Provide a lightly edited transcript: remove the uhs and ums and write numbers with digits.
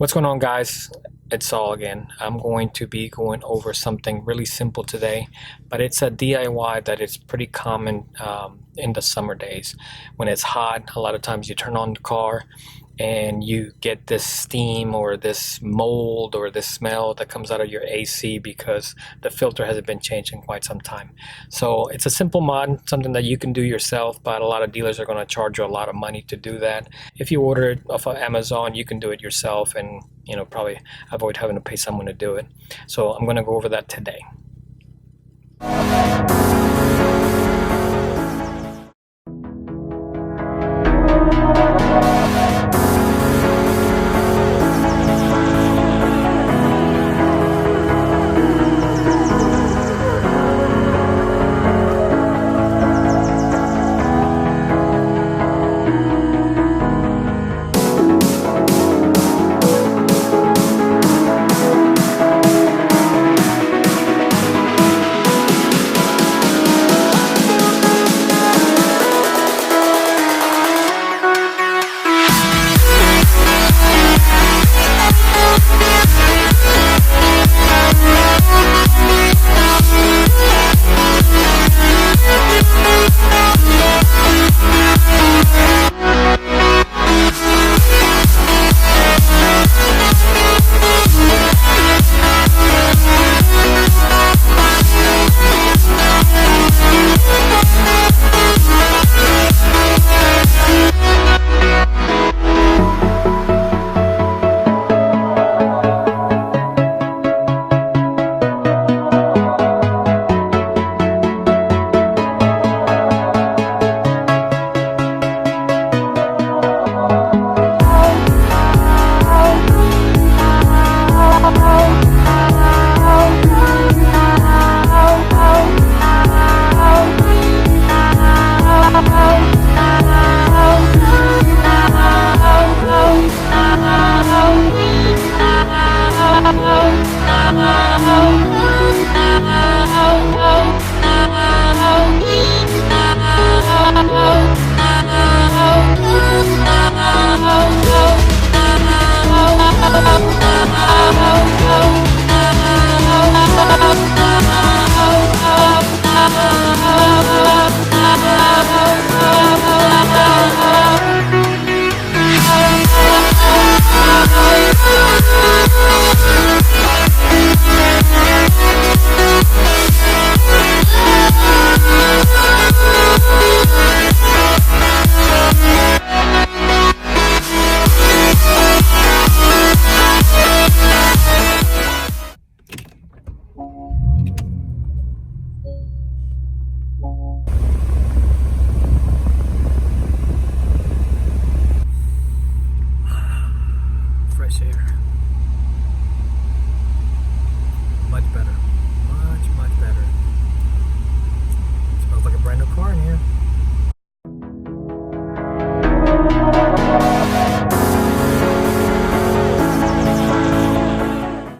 What's going on, guys? It's Saul again. I'm going to be going over something really simple today, but it's a DIY that is pretty common in the summer days. When it's hot, a lot of times you turn on the car and you get this steam or this mold or this smell that comes out of your AC because the filter hasn't been changed in quite some time. So it's a simple mod, something that you can do yourself, but a lot of dealers are going to charge you a lot of money to do that. If you order it off of Amazon, you can do it yourself and probably avoid having to pay someone to do it. So I'm going to go over that today.